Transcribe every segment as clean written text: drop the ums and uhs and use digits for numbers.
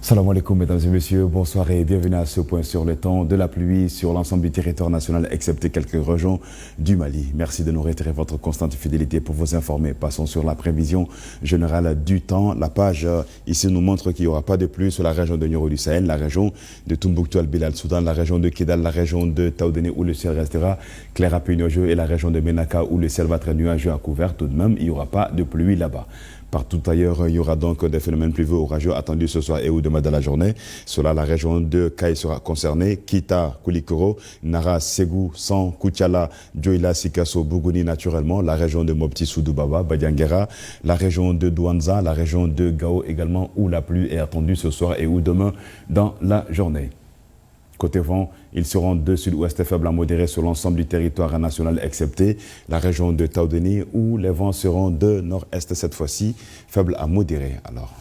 Salam alaikum mesdames et messieurs, bonsoir et bienvenue à ce point sur le temps de la pluie sur l'ensemble du territoire national excepté quelques régions du Mali. Merci de nous réitérer votre constante fidélité pour vous informer. Passons sur la prévision générale du temps. La page ici nous montre qu'il n'y aura pas de pluie sur la région de Nioro du Sahel, la région de Tombouctou al-Bilal Soudan, la région de Kidal, la région de Taoudéné où le ciel restera clair à peu nuageux et la région de Menaka où le ciel va être nuageux à couvert. Tout de même, il n'y aura pas de pluie là-bas. Partout ailleurs, il y aura donc des phénomènes pluvieux orageux attendus ce soir et ou demain dans la journée. Cela, la région de Kaï sera concernée. Kita, Koulikoro, Nara, Ségou, San, Koutiala, Djoïla, Sikasso, Bougouni naturellement. La région de Mopti, Soudoubaba, Badianguera. La région de Douanza, la région de Gao également où la pluie est attendue ce soir et ou demain dans la journée. Côté vent, ils seront de sud-ouest faibles à modérés sur l'ensemble du territoire national, excepté la région de Taoudéni, où les vents seront de nord-est cette fois-ci, faibles à modérés. Alors,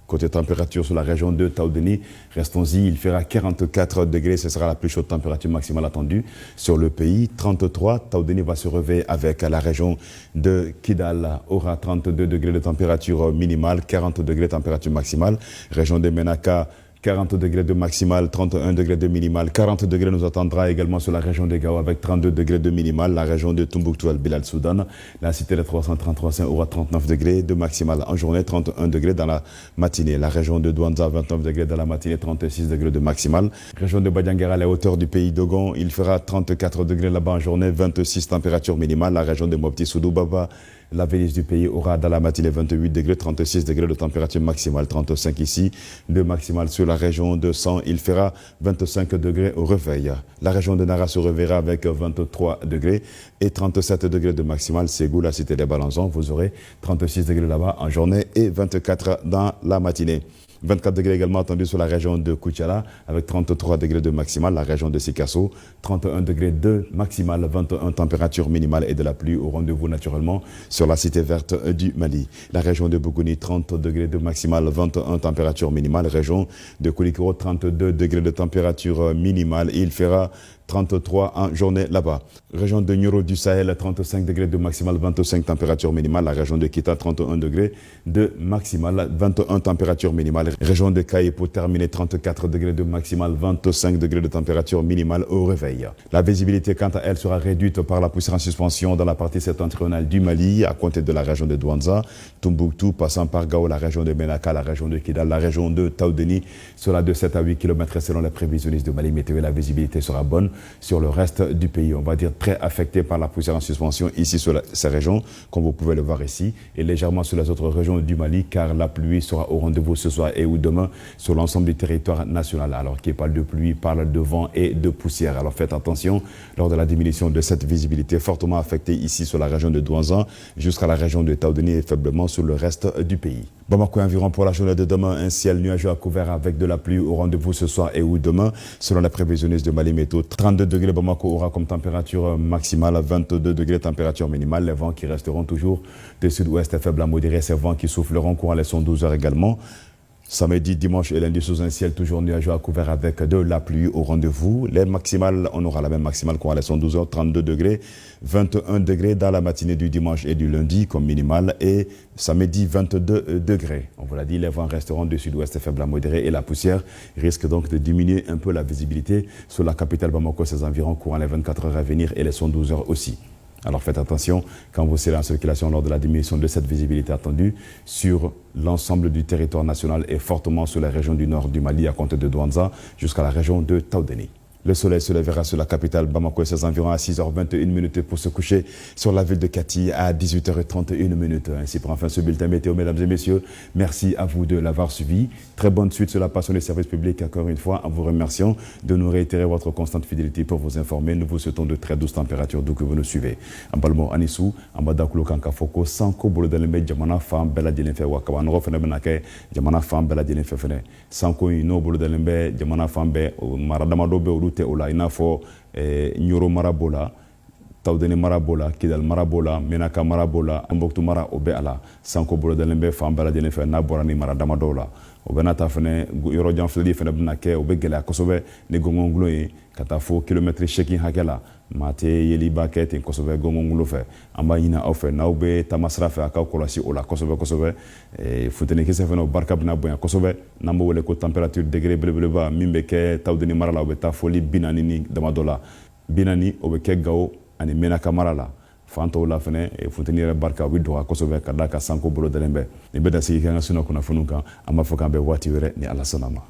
côté température sur la région de Taoudéni, restons-y, il fera 44 degrés, ce sera la plus chaude température maximale attendue sur le pays. 33, Taoudéni va se réveiller avec la région de Kidal, aura 32 degrés de température minimale, 40 degrés de température maximale. Région de Menaka, 40 degrés de maximal, 31 degrés de minimal. 40 degrés nous attendra également sur la région de Gao avec 32 degrés de minimal. La région de Tombouctou al-Bilal Soudan, la cité de 333 aura 39 degrés de maximal en journée, 31 degrés dans la matinée. La région de Douanza, 29 degrés dans la matinée, 36 degrés de maximal. Région de Badianguera, les hauteurs du pays d'Ogon, il fera 34 degrés là-bas en journée, 26 température minimale. La région de Mopti Soudoubaba, la Vénice du pays aura dans la matinée 28 degrés, 36 degrés de température maximale, 35 ici, de maximal sur la région de San, il fera 25 degrés au réveil. La région de Nara se réveillera avec 23 degrés et 37 degrés de maximal. Ségou, la cité des Balanzons, vous aurez 36 degrés là-bas en journée et 24 dans la matinée. 24 degrés également attendus sur la région de Koutiala avec 33 degrés de maximal, la région de Sikasso, 31 degrés de maximal, 21 température minimale et de la pluie au rendez-vous naturellement sur la cité verte du Mali. La région de Bougouni, 30 degrés de maximal, 21 température minimale, région de Koulikoro, 32 degrés de température minimale, il fera 33 en journée là-bas. Région de Nioro du Sahel, 35 degrés de maximal, 25 température minimale. La région de Kita, 31 degrés de maximal, 21 température minimale. Région de Kaï pour terminer, 34 degrés de maximal, 25 degrés de température minimale au réveil. La visibilité, quant à elle, sera réduite par la poussière en suspension dans la partie septentrionale du Mali, à compter de la région de Douanza, Tombouctou, passant par Gao, la région de Menaka, la région de Kidal, la région de Taoudéni, sera de 7 à 8 km selon les prévisionnistes de Mali Météo. La visibilité sera bonne sur le reste du pays. On va dire très affecté par la poussière en suspension ici sur ces régions, comme vous pouvez le voir ici, et légèrement sur les autres régions du Mali, car la pluie sera au rendez-vous ce soir et ou demain sur l'ensemble du territoire national. Alors qui parle de pluie, parle de vent et de poussière. Alors faites attention lors de la diminution de cette visibilité fortement affectée ici sur la région de Douanza jusqu'à la région de Taoudéni et faiblement sur le reste du pays. Bamako environ pour la journée de demain, un ciel nuageux à couvert avec de la pluie au rendez-vous ce soir et ou demain selon la prévisionnistes de Mali Météo. 32 degrés Bamako aura comme température maximale, 22 degrés température minimale. Les vents qui resteront toujours de sud-ouest faibles à modérés, ces vents qui souffleront courant les 112 heures également. Samedi, dimanche et lundi sous un ciel toujours nuageux à couvert avec de la pluie au rendez-vous. Les maximales, on aura la même maximale qu'en les 112 heures, 32 degrés, 21 degrés dans la matinée du dimanche et du lundi comme minimale et samedi 22 degrés. On vous l'a dit, les vents resteront de sud-ouest faibles à modérés et la poussière risque donc de diminuer un peu la visibilité sur la capitale Bamako, ses environs courant les 24 heures à venir et les 112 heures aussi. Alors faites attention quand vous serez en circulation lors de la diminution de cette visibilité attendue sur l'ensemble du territoire national et fortement sur la région du nord du Mali à compter de Douanza jusqu'à la région de Taoudéni. Le soleil se lèvera sur la capitale Bamako et ses environs à 6h21 pour se coucher sur la ville de Kati à 18h31. Ainsi prend fin ce bulletin météo, mesdames et messieurs. Merci à vous de l'avoir suivi. Très bonne suite sur la passion des services publics. Encore une fois, en vous remerciant de nous réitérer votre constante fidélité pour vous informer. Nous vous souhaitons de très douces températures d'où que vous nous suivez. En Balmo Anisou, en Badakulo Kankafoko, Sanko Bolo Dalembe, Jamana Fam, Bella Dilenfe, Wakawanro Fenebenake, Jamana Fam, Bella Dilenfe Fene, Sanko Ino Bolo Dalembe, Jamana Fam, Maradamadobe, Ola ina fo Nioro marabola Taoudéni marabola Kidal marabola Menaka marabola Tombouctou mara obe ala sanko bolo dalembe fam bala jene fe na borani mara damadola o bɛ n'a ta fana yɔrɔjan filɛli fana bɛna kɛ o bɛ gɛlɛya kosɛbɛ ni gɔngɔngulo ye ka taa fo kilomɛtiri 8 hakɛ la maa tɛ yeliba kɛ ten kosɛbɛ gɔngɔngulo fɛ an b'a ɲini aw fɛ n'aw bɛ taama sira fɛ a ka kɔlɔsi o la kosɛbɛ kosɛbɛ futennikisɛ fana o barika bɛna bonya kosɛbɛ n'an b'o wele ko température degré belebeleba min bɛ kɛ Tawudeni mara la o bɛ taa foli 40 ni damadɔ la 40 o bɛ kɛ Gawo ani Menaka mara la fan tɔw la fana funteni yɛrɛ barika o bɛ dɔgɔya kosɛbɛ ka d'a kan sanko bolo dalen bɛ nin bɛ da sigi kɛ an ka Sunna kunnafoniw kan an b'a fɔ k'an bɛ waati wɛrɛ ni Ala sɔnna ma